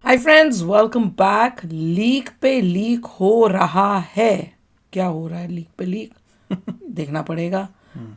Hi friends, welcome back. Leak पे leak हो रहा है। क्या हो रहा है लीक पे लीक? देखना पड़ेगा।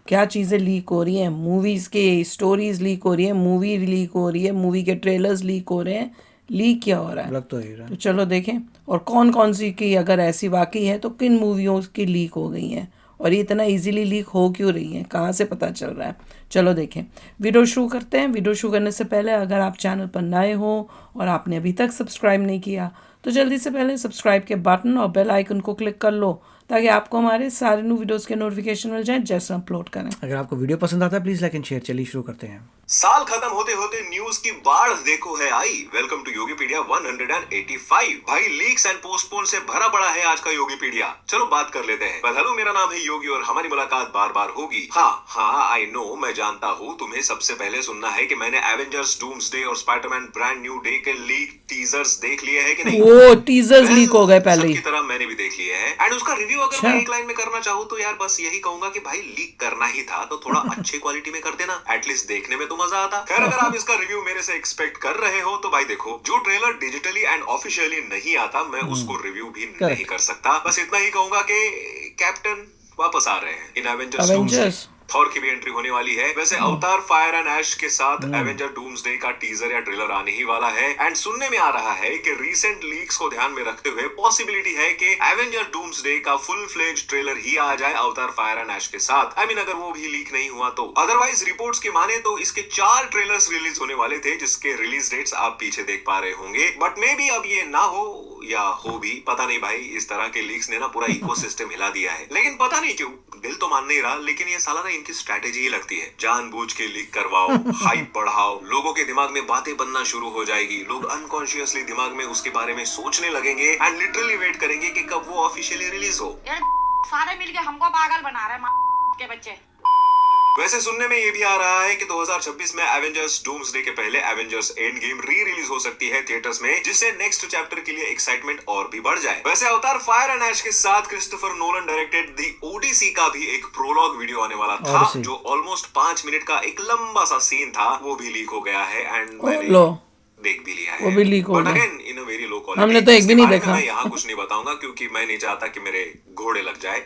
क्या चीज़ें लीक हो रही हैं? मूवीज़ के स्टोरीज लीक हो रही है, मूवी लीक हो रही है, मूवी के ट्रेलर्स लीक हो रहे हैं। लीक क्या हो रहा है? लग तो यही रहा तो है। चलो देखें। और कौन कौन सी की अगर ऐसी वाकई है तो किन मूवियों की लीक हो गई हैं, और ये इतना इजीली लीक हो क्यों रही हैं, कहाँ से पता चल रहा है? चलो देखें। वीडियो शुरू करते हैं। वीडियो शुरू करने से पहले अगर आप चैनल पर नए हो और आपने अभी तक सब्सक्राइब नहीं किया तो जल्दी से पहले सब्सक्राइब के बटन और बेल आइकन को क्लिक कर लो, ताकि आपको हमारे सारे न्यू वीडियोस के नोटिफिकेशन मिल जाएं जैसे हम अपलोड करें। अगर आपको वीडियो पसंद आता है प्लीज लाइक एंड शेयर। चलिए शुरू करते हैं। साल खत्म होते होते न्यूज की बाढ़ देखो है आई। Welcome to योगीपीडिया 185। भाई लीक्स एंड पोस्टपोन से भरा पड़ा है आज का योगीपीडिया। चलो बात कर लेते हैं। वेल हेलो, मेरा नाम है योगी और हमारी मुलाकात बार बार होगी। हाँ आई नो, मैं जानता हूँ तुम्हें सबसे पहले सुनना है कि मैंने एवेंजर्स डूम्सडे और स्पाइडरमैन ब्रांड न्यू डे के लीक टीजर्स देख लिए हैं कि नहीं। वो टीजर्स लीक हो गए पहले ही। सबकी तरह मैंने भी देख लिए हैं एंड उसका रिव्यू अगर मैं एक लाइन में करना चाहूँ तो यार बस यही कहूंगा कि भाई लीक करना ही था तो थोड़ा अच्छे क्वालिटी में कर देना, एटलीस्ट देखने में तो मजा आता। खैर अगर आप इसका रिव्यू मेरे से एक्सपेक्ट कर रहे हो तो भाई देखो, जो ट्रेलर डिजिटली एंड ऑफिशियली नहीं आता मैं उसको रिव्यू भी नहीं कर सकता। बस इतना ही कहूंगा कि कैप्टन वापस आ रहे हैं in Avengers doomsday. Avengers. Thor की भी एंट्री होने वाली है। वैसे अवतार फायर एंड ऐश के साथ एवेंजर डूम्सडे का टीजर या ट्रेलर आने ही वाला है एंड सुनने में आ रहा है कि रीसेंट लीक्स को ध्यान में रखते हुए पॉसिबिलिटी है कि एवेंजर डूम्सडे का फुल फ्लेज ट्रेलर ही आ जाए अवतार फायर एंड ऐश के साथ। आई मीन अगर वो भी लीक नहीं हुआ तो। अदरवाइज रिपोर्ट्स की माने तो इसके 4 ट्रेलर्स रिलीज होने वाले थे जिसके रिलीज डेट्स आप पीछे देख पा रहे होंगे, बट मे बी अब ये ना हो या हो भी, पता नहीं भाई। इस तरह के लीक्स ने ना पूरा इकोसिस्टम हिला दिया है, लेकिन पता नहीं क्यों दिल तो मान नहीं रहा। लेकिन ये साला ना इनकी स्ट्रैटेजी ही लगती है, जानबूझ के लीक करवाओ, हाइप बढ़ाओ, लोगों के दिमाग में बातें बनना शुरू हो जाएगी, लोग अनकॉन्शियसली दिमाग में उसके बारे में सोचने लगेंगे एंड लिटरली वेट करेंगे कि कब वो ऑफिशियली रिलीज हो। यार सारे मिलके हमको पागल बना रहे हैं के बच्चे। वैसे सुनने में ये भी आ रहा है कि 2026 में एवेंजर्स डूम्सडे के पहले Avengers end game re release हो सकती है थिएटर्स में, जिससे नेक्स्ट चैप्टर के लिए एक्साइटमेंट और भी बढ़ जाए। वैसे अवतार फायर एंड ऐश के साथ क्रिस्टोफर नोलन डायरेक्टेड दी ओडिसी का भी एक प्रोलॉग वीडियो आने वाला था, जो ऑलमोस्ट 5 मिनट का एक लंबा सा सीन था। वो भी लीक हो गया है एंड मैंने देख भी लिया है। वो भी लीक हो बट गया। Again in a very low quality. हमने तो एक भी नहीं देखा। मैं यहाँ कुछ नहीं बताऊंगा क्योंकि मैं नहीं चाहता कि मेरे घोड़े लग जाए।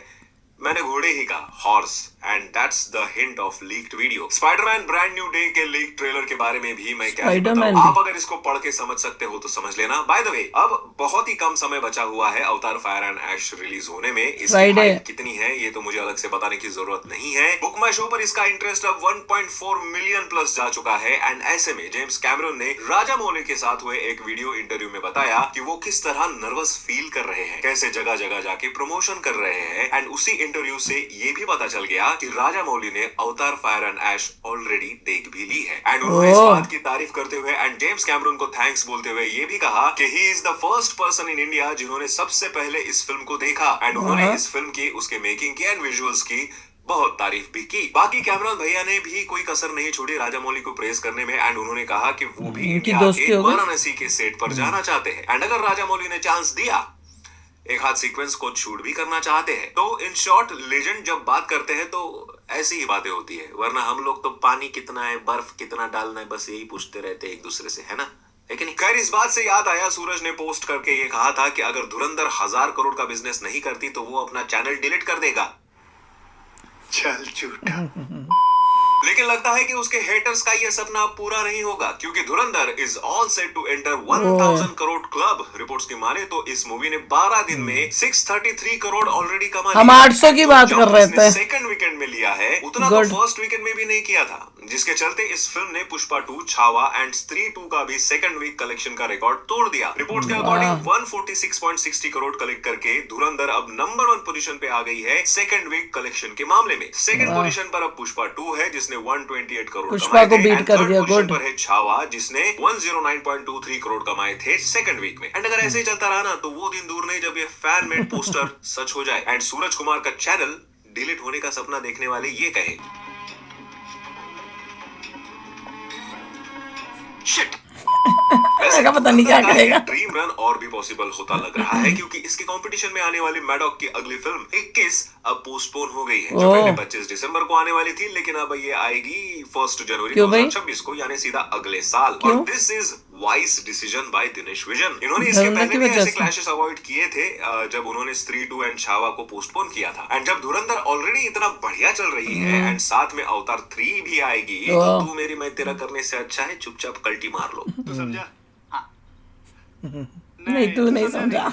मैंने घोड़े ही कहा, horse, and that's the hint of leaked video. Spiderman brand new day के लीक ट्रेलर के बारे में भी मैं क्या ही बताऊं। आप अगर इसको पढ़ के समझ सकते हो तो समझ लेना। बाय द वे, अब बहुत ही कम समय बचा हुआ है अवतार फायर एंड ऐश रिलीज होने में। इसकी हाइप कितनी है ये तो मुझे अलग से बताने की जरूरत नहीं है। बुक माई शो पर इसका इंटरेस्ट अब 1.4 मिलियन प्लस जा चुका है एंड ऐसे में जेम्स कैमरन ने राजा मौली के साथ हुए एक वीडियो इंटरव्यू में बताया कि वो किस तरह नर्वस फील कर रहे हैं, कैसे जगह जगह जाके प्रमोशन कर रहे हैं एंड उसी इंटरव्यू से ये भी पता चल गया कि राजा मौली ने अवतार फायर एंड ऐश ऑलरेडी देख भी ली है एंड उन्होंने इस बात की तारीफ करते हुए एंड जेम्स कैमरन को थैंक्स बोलते हुए ये भी कहा कि he is the first person in India जिन्होंने सबसे पहले इस फिल्म को देखा एंड उन्होंने इस फिल्म की, उसके मेकिंग की एंड विजुअल्स की बहुत तारीफ भी की। बाकी कैमरन भैया ने भी कोई कसर नहीं छोड़ी राजा मौली को प्रेज करने में एंड उन्होंने कहा कि वो भी इंडिया के वाराणसी के सेट पर जाना चाहते हैं एंड अगर राजा मौली ने चांस दिया एक हाथ सीक्वेंस को शूट भी करना चाहते हैं। तो इन शॉर्ट लेजेंड जब बात करते हैं तो ऐसी ही बातें होती है, वरना हम लोग तो पानी कितना है, बर्फ कितना डालना है, बस यही पूछते रहते हैं एक दूसरे से, है ना? लेकिन खैर इस बात से याद आया, सूरज ने पोस्ट करके ये कहा था कि अगर धुरंधर 1000 करोड़ का बिजनेस नहीं करती तो वो अपना चैनल डिलीट कर देगा। चल झूठा। लेकिन लगता है कि उसके हेटर्स का यह सपना अब पूरा नहीं होगा, क्योंकि Dhurandhar is all set to enter 1000 crore club. Reports की माने तो इस मूवी ने 12 दिन में 633 करोड़ ऑलरेडी कमा लिया। हम 800 की बात कर रहे थे। सेकंड वीकेंड में लिया है उतना तो फर्स्ट वीकेंड में भी नहीं किया था, जिसके चलते इस फिल्म ने पुष्पा 2, छावा एंड स्त्री 2 का भी सेकंड वीक कलेक्शन का रिकॉर्ड तोड़ दिया। रिपोर्ट्स के अकॉर्डिंग 146.60 करोड़ कलेक्ट करके धुरंधर अब नंबर 1 पोजीशन पे आ गई है सेकंड वीक कलेक्शन के मामले में। सेकंड पोजीशन पर अब पुष्पा 2 है जिसने 128 करोड़ पुष्पा को बीट कर दिया। गुड पर है छावा जिसने 109.23 करोड़ कमाए थे सेकंड वीक में। एंड अगर ऐसे ही चलता रहा ना तो वो दिन दूर नहीं जब ये फैन मेड पोस्टर सच हो जाए एंड सूरज कुमार का चैनल डिलीट होने का सपना देखने वाले ये कहे, शिट। का पता नहीं क्या करेगा। ड्रीम रन और भी पॉसिबल होता लग रहा है क्योंकि इसके कंपटीशन में आने वाली मैडॉक की अगली फिल्म 21 अब पोस्टपोन हो गई है, जो पहले 25 दिसंबर को आने वाली थी, लेकिन अब ये आएगी 1 जनवरी क्यों भाई? 2026 को, यानी सीधा अगले साल। क्यों? और this is wise decision by Dinesh vision. इन्होंने इसके धुरंधर पहले की भी वजह ऐसे से। क्लैशेस अवॉइड किए थे जब उन्होंने स्त्री 2 एंड छावा को पोस्टपोन किया था। एंड जब धुरंधर ऑलरेडी इतना बढ़िया चल रही है एंड साथ में अवतार 3 भी आएगी, तो तू मेरी मैं तेरा करने से अच्छा है चुपचाप कल्टी मार लो। तू समझा? नहीं तू नहीं समझा।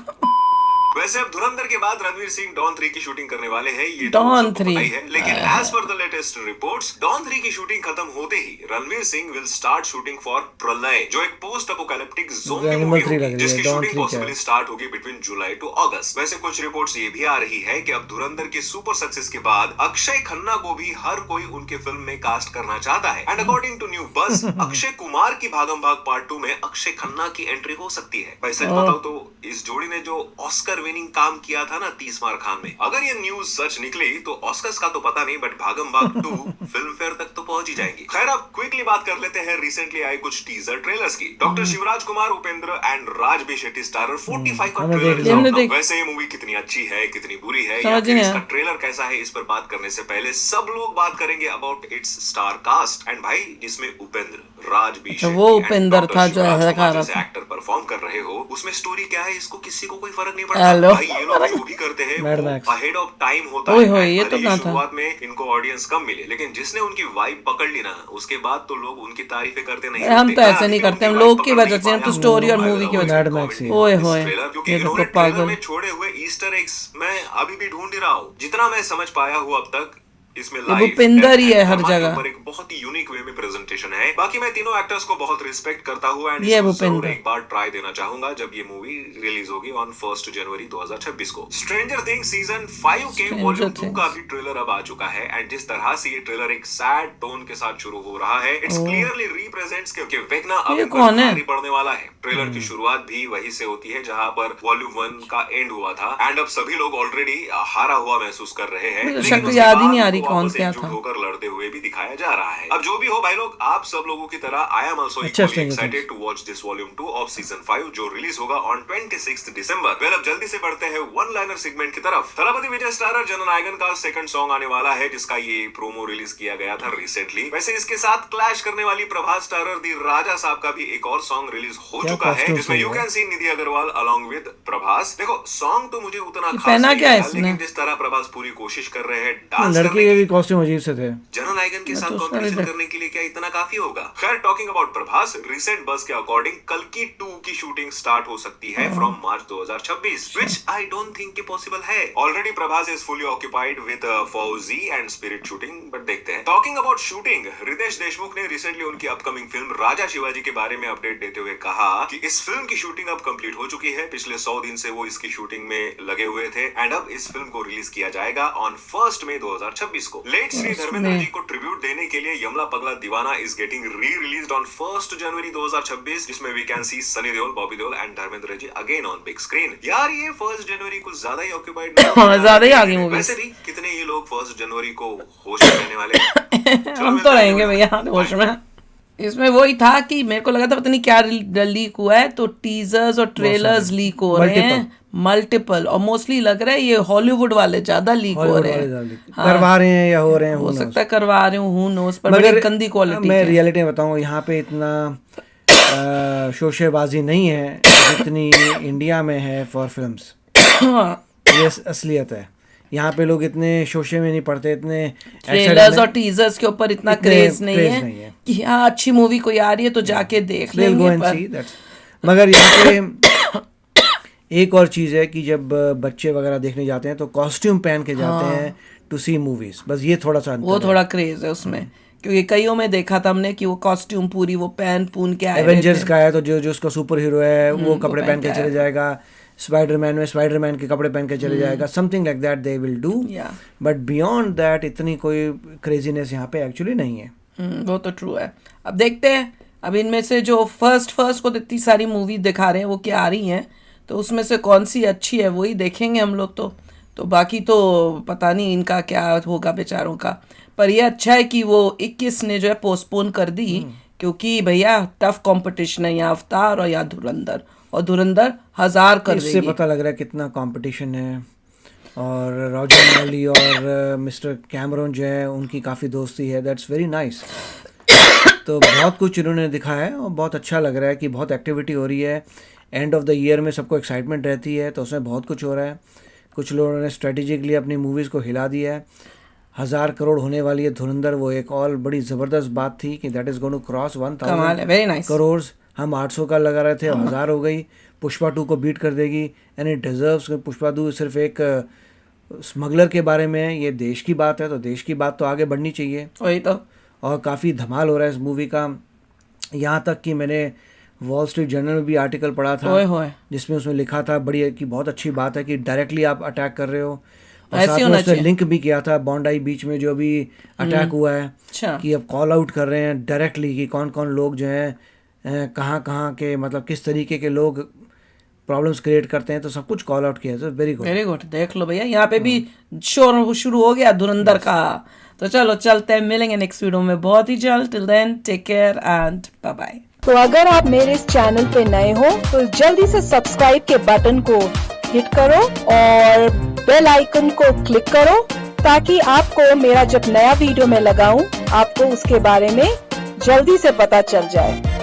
वैसे अब धुरंधर के बाद रणवीर सिंह डॉन 3 की शूटिंग करने वाले हैं, ये डॉन सबको 3 पता ही है। लेकिन as per the latest reports, don 3 की शूटिंग खत्म होते ही Ranveer Singh will start shooting for Pralay, जो एक post apocalyptic zombie Animal movie 3 लग होगी, रही है, जिसकी Dawn शूटिंग 3 क्या पॉसिबली है? स्टार्ट होगी बिटवीन जुलाई टू अगस्त। वैसे कुछ रिपोर्ट्स ये भी आ रही है कि अब धुरंधर के सुपर सक्सेस के बाद अक्षय खन्ना को भी हर कोई उनके फिल्म में कास्ट करना चाहता है। And according to new buzz, Akshay Kumar की भागम भाग पार्ट 2 में अक्षय खन्ना की एंट्री हो सकती है। भाई सच बताओ तो इस जोड़ी ने जो ऑस्कर विनिंग काम किया था ना 30 मार खान में, अगर ये न्यूज सच निकली तो ऑस्कर्स का तो पता नहीं, बट भागम भाग 2 फिल्म फेयर तक तो पहुंच ही जाएगी। खैर अब क्विकली बात कर लेते हैं रिसेंटली आए कुछ टीजर ट्रेलर्स की। Doctor Shivraj Kumar, Upendra and Raj B Shetty starrer 45 का हमने ट्रेलर देख रिलीज लिया। होगा। वैसे ये मूवी कितनी अच्छी है, कितनी बुरी है, या समझ फिर नहीं इसका आया। ट्रेलर कैसा है, इस पर बात करने से पहले सब लोग बात करेंगे about its star cast. And भाई जिसमें उपेंद्र, राज बी अच्छा, वो उपेंद्र था जो ऐसा खा रहा था। एक्टर परफॉर्म कर रहे हो, उसमें स्टोरी क्या है इसको किसी को कोई फर्क नहीं पड़ता। हेलो। भाई ये लोग जो भी करते हैं Mad वो Max। अहेड ऑफ टाइम होता ओए है। होए, And ये भले तो ही कहाँ था? शुरुआत में इनको ऑडियंस कम मिले, लेकिन जिसने उनकी वाइब पकड़ ली ना, उसके बाद तो लोग उनकी तारीफें करते नहीं। हम तो देखा, ऐसे नहीं अभी भी करते, हम उनकी लोग vibe की पकड़ वजह नहीं से, हम तो पाया। स्टोरी और I मूवी की love वजह it, Mad Max comment he. on ओए this होए, trailer, क्योंकि ये इन्होंने देखो ट्रेलर पागल। में छोड़े हुए ईस्टर एग्स मैं अभी भी ढूंढ ही रहा हूँ। जितना मैं समझ पाया हूँ अब तक, इसमें ये लाइफ भूपेंद्र ही है हर जगह। एक बहुत ही यूनिक वे में प्रेजेंटेशन है। बाकी मैं तीनों एक्टर्स को बहुत रिस्पेक्ट करता हूँ एंड ये इसको जरूर भूपेंद्र। एक बार ट्राई देना चाहूंगा जब ये मूवी रिलीज होगी ऑन 1 जनवरी 2026 को। स्ट्रेंजर थिंग्स सीजन 5 के Stranger वॉल्यूम 2 Things। का भी ट्रेलर अब आ चुका है एंड जिस तरह से ये ट्रेलर एक सैड टोन के साथ शुरू हो रहा है, इट्स क्लियरली रिप्रेजेंट्स कि वेगना अब ये इन पर कौन है? भारी पड़ने वाला है। ट्रेलर की शुरुआत भी वहीं से होती है जहां पर वॉल्यूम 1 का एंड हुआ था एंड अब सभी लोग ऑलरेडी हारा हुआ महसूस कर रहे हैं। मुझे लेकिन शक्ल उसके याद ही बाद नहीं आ रही उनको कौन वापस क्या एकजुट था। होकर लड़ते हुए भी दिखाया जा रहा है। अब जो भी हो भाई लोग, आप सब लोगों की तरह आई एम आल्सो अच्छा, equally Stranger excited to watch this volume 2 of season 5 जो रिलीज होगा ऑन 26 दिसंबर। वेल अब जल्दी से बढ़ते हैं वन लाइनर सेगमेंट की तरफ। थलापति विजय स्टारर जननायकन का सेकंड सॉन्ग आने वाला है जिसका ये प्रोमो रिलीज किया गया था रिसेंटली। वैसे इसके साथ क्लैश करने वाली प्रभास स्टारर दी राजा साहब का भी एक और सॉन्ग रिलीज हो क्या चुका है costume जिसमें सही यू है। Can see Nidhi Agarwal along with Prabhas. देखो सॉन्ग तो मुझे उतना ये खास पहना नहीं क्या है लगा, इसने? लेकिन जिस तरह प्रभास पूरी कोशिश कर रहे हैं डांस लड़के करने के की, भी कॉस्ट्यूम अजीब से थे। जननायकन के मैं साथ तो उसमें कॉम्पिटिशन भी देख- करने के लिए क्या इतना काफी होगा? खैर टॉकिंग अबाउट प्रभास, रिसेंट बस के अकॉर्डिंग कल्कि 2 की शूटिंग स्टार्ट हो सकती है from March 2026, which I don't think कि पॉसिबल है। Already Prabhas is fully occupied with Fauji and Spirit shooting, but देखते हैं। Talking about shooting, Riteish Deshmukh ने रिसेंटली उनकी अपकमिंग फिल्म राजा शिवाजी के बारे में अपडेट देते हुए कहा कि इस फिल्म की शूटिंग अब कंप्लीट हो चुकी है। पिछले 100 दिन से वो इसकी शूटिंग में लगे हुए थे एंड अब इस फिल्म को रिलीज किया जाएगा ऑन 1 मई 2026 को। लेट श्री धर्मेंद्र जी को ट्रिब्यूट देने के लिए Yamla Pagla Deewana is getting re-released on 1 January 2026 जिसमें we can see Sunny Deol, Bobby Deol and Dharmendra ji again on big screen. यार ये 1 जनवरी को ज्यादा ही ऑक्यूपाइड ज्यादा ही आ गई मूवी। वैसे भी कितने ये लोग 1 जनवरी को होश में रहने वाले हैं। हम तो रहेंगे भैया होश में। इसमें वही था कि मेरे को लगा था पता नहीं क्या लीक हुआ है, तो टीजर्स और ट्रेलर्स लीक हो रहे हैं मल्टीपल, और मोस्टली लग रहा है ये हॉलीवुड वाले ज्यादा लीक हो रहे हैं। करवा रहे हैं या हो रहे हैं, हो who knows। सकता है करवा रहे हूँ नोस पर, बड़ी गंदी क्वालिटी मैं है। रियलिटी में बताऊँ, यहाँ पे इतना शोशेबाजी नहीं है जितनी इंडिया में है फॉर फिल्म्स। ये असलियत है। यहाँ पे लोग इतने शोशे में नहीं पड़ते, इतने ट्रेलर्स और टीजर्स के ऊपर इतना इतने क्रेज नहीं craze है नहीं है। कि हाँ अच्छी मूवी कोई आ रही है तो जाके देख They'll go लेंगे। and पर see, that's- मगर यहाँ पे एक और चीज़ है कि जब बच्चे वगैरह देखने जाते हैं तो कॉस्ट्यूम पहन के जाते हैं टू सी मूवीज। बस ये थोड़ा सा वो थोड़ा क्रेज है उसमें, क्योंकि कईयों में देखा था हमने कि वो कॉस्ट्यूम पूरी वो पहन पून के आए हुए एवेंजर्स थे। का है तो जो जो उसका सुपर हीरो है वो कपड़े पहन पहन के के चले जाएगा। स्पाइडरमैन में स्पाइडरमैन के कपड़े पहन के चले जाएगा। Something like that they will do, Yeah. But beyond that इतनी कोई क्रेजीनेस यहाँ पे एक्चुअली नहीं है। वो तो ट्रू है। अब देखते हैं, अब इनमें से जो फर्स्ट को तो इतनी सारी मूवी दिखा रहे हैं वो क्या आ रही हैं, तो उसमें से कौन सी अच्छी है वही देखेंगे हम लोग। तो बाकी तो पता नहीं इनका क्या होगा बेचारों का। पर ये अच्छा है कि वो 21 ने जो है पोस्टपोन कर दी, क्योंकि भैया टफ कंपटीशन है यहाँ अवतार और यहाँ धुरंधर, और धुरंधर 1000 कर इससे देगी। पता लग रहा है कितना कंपटीशन है। और रॉजर मौली और मिस्टर कैमरॉन जो है उनकी काफ़ी दोस्ती है। That's very nice. तो बहुत कुछ इन्होंने दिखाया है और बहुत अच्छा लग रहा है कि बहुत एक्टिविटी हो रही है। एंड ऑफ द ईयर में सबको एक्साइटमेंट रहती है, तो उसमें बहुत कुछ हो रहा है। कुछ लोगों ने स्ट्रेटेजिकली अपनी मूवीज़ को हिला दिया है। 1000 करोड़ होने वाली है धुरंधर, वो एक और बड़ी ज़बरदस्त बात थी कि that is going to cross कमाल है, वेरी 1000 नाइस। करोड़। हम 800 का लगा रहे थे, अब 1000 हो गई। पुष्पा 2 को बीट कर देगी एंड इट डिजर्व्स। पुष्पा 2 सिर्फ एक स्मगलर के बारे में है, ये देश की बात है, तो देश की बात तो आगे बढ़नी चाहिए। वही तो। और काफ़ी धमाल हो रहा है इस मूवी का। यहाँ तक कि मैंने वॉल स्ट्रीट जर्नल में भी आर्टिकल पढ़ा था ओए होए, जिसमें उसमें लिखा था बड़ी कि बहुत अच्छी बात है कि डायरेक्टली आप अटैक कर रहे हो। और ऐसे साथ में होना उसने चाहिए। लिंक भी किया था बॉन्डाई बीच में जो भी अटैक हुआ है, अच्छा। कि अब कॉल आउट कर रहे हैं डायरेक्टली कि कौन कौन लोग जो हैं कहाँ कहाँ के, मतलब किस तरीके के लोग प्रॉब्लम्स क्रिएट करते हैं, तो सब कुछ कॉल आउट किया। तो वेरी गुड। Very good. देख लो भैया, यहाँ पे भी शोर शुरू हो गया धुरंधर का। तो चलो चलते हैं, मिलेंगे नेक्स्ट वीडियो में बहुत ही जल्द। Till then take care and bye bye. तो अगर आप मेरे इस चैनल पे नए हो तो जल्दी से सब्सक्राइब के बटन को हिट करो और बेल आइकन को क्लिक करो ताकि आपको मेरा जब नया वीडियो मैं लगाऊं आपको उसके बारे में जल्दी से पता चल जाए।